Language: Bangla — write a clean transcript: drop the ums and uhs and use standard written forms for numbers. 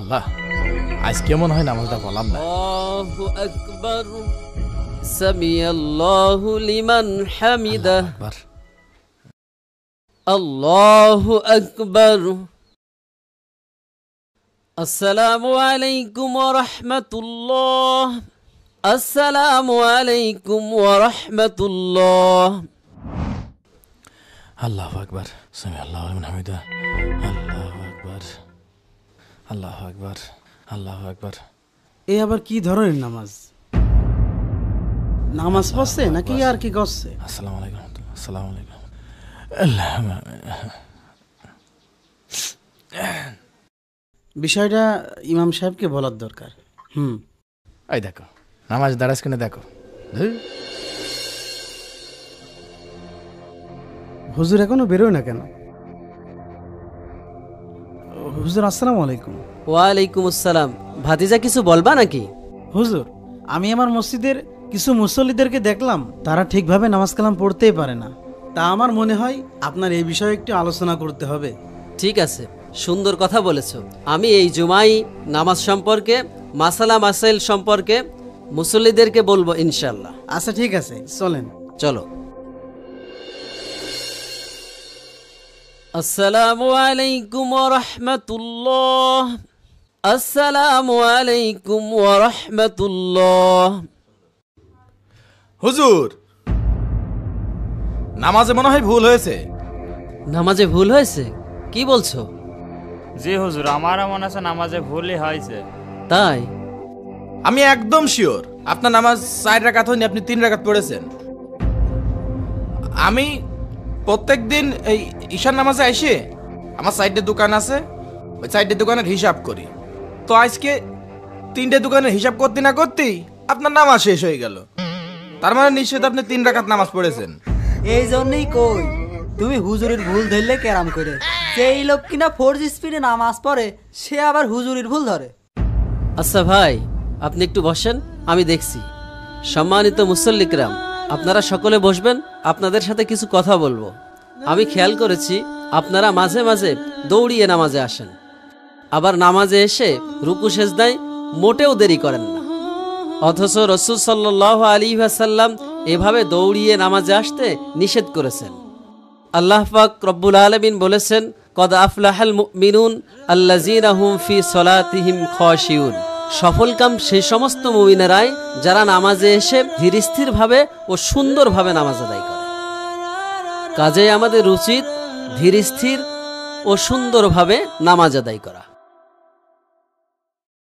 আল্লাহ, আজ কেমন হয় নামাজটা বললাম না। আল্লাহু আকবার, সামিআল্লাহু লিমান হামিদাহ, আল্লাহু আকবার। আসসালামু আলাইকুম ওয়া রাহমাতুল্লাহ, আসসালামু আলাইকুম ওয়া রাহমাতুল্লাহ। আল্লাহু আকবার, সামিআল্লাহু লিমান হামিদাহ, আল্লাহু আকবার, আল্লাহু আকবার, আল্লাহু আকবার। এ আবার কি ধরনের নামাজ? নামাজ পড়ছে নাকি আর কি করছে? আসসালামু আলাইকুম, আসসালামু আলাইকুম। বিষয়টা ইমাম সাহেবকে বলার দরকার। এই দেখো নামাজ দাঁড়াস কিনে দেখো। হুজুর এখনো বেরোয় না কেন? হুজুর আসসালামু আলাইকুম। ওয়ালাইকুম আসসালাম। ভাতিজা কিছু বলবা নাকি? হুজুর, আমি আমার মসজিদের কিছু মুসল্লিদেরকে দেখলাম, তারা ঠিকভাবে নামাজ কালাম পড়তেই পারে না। তা আমার মনে হয় আপনার এই বিষয়ে একটু আলোচনা করতে হবে। ঠিক আছে, সুন্দর কথা বলেছো। আমি এই জুমাই নামাজ সম্পর্কে, মাসালা মাসাইল সম্পর্কে মুসল্লিদেরকে বলবো ইনশাল্লাহ। আচ্ছা ঠিক আছে, চলেন। চলো। আসসালামু আলাইকুম ওয়া রাহমাতুল্লাহ, আসসালামু আলাইকুম ওয়া রাহমাতুল্লাহ। হুজুর, নামাজে মনে হয় ভুল হয়েছে। নামাজে ভুল হয়েছে? কি বলছো? জি হুজুর, আমারও মনে আছে নামাজে ভুলই হয়েছে। তাই? আমি একদম শিওর আপনার নামাজ 4 রাকাত হয়নি, আপনি 3 রাকাত পড়েছেন। আমি প্রত্যেকদিন এই ঈশার নামাজে এসে আমার সাইডে দোকান আছে, ওই সাইডের দোকানের হিসাব করি। তো আজকে 3টে দোকানের হিসাব করতে না করতেই আপনার নামাজ শেষ হয়ে গেল। তার মানে নিশ্চিত আপনি 3 রাকাত নামাজ পড়েছেন। এই জন্যই কই তুমি হুজুরের ভুল ধরলে কেরাম করে। সেই লোক কিনা 4G স্পিডে নামাজ পড়ে, সে আবার হুজুরের ভুল ধরে। আচ্ছা ভাই, আপনি একটু বসেন, আমি দেখছি। সম্মানিত মুসল্লিকরাম, আপনারা সকলে বসবেন, আপনাদের সাথে কিছু কথা বলবো। আমি খেয়াল করেছি আপনারা মাঝে মাঝে দৌড়িয়ে নামাজে আসেন, আবার নামাজে এসে রুকু সেজদায় মোটেও দেরি করেন না। অথচ রাসূল সাল্লাল্লাহু আলাইহি ওয়াসাল্লাম এভাবে দৌড়িয়ে নামাজে আসতে নিষেধ করেছেন। আল্লাহ পাক রব্বুল আলামিন বলেছেন, কদ আফলাহাল মুমিনুন আল্লাযীনা হুম ফি সলাতিহিম খাশিউন। সফলকাম সেই সমস্ত মুমিনেরাই যারা নামাজে এসে ধীরস্থিরভাবে ও সুন্দরভাবে নামাজ আদায় করে। কাজেই আমাদের উচিত ধীরস্থির ও সুন্দরভাবে নামাজ আদায় করা।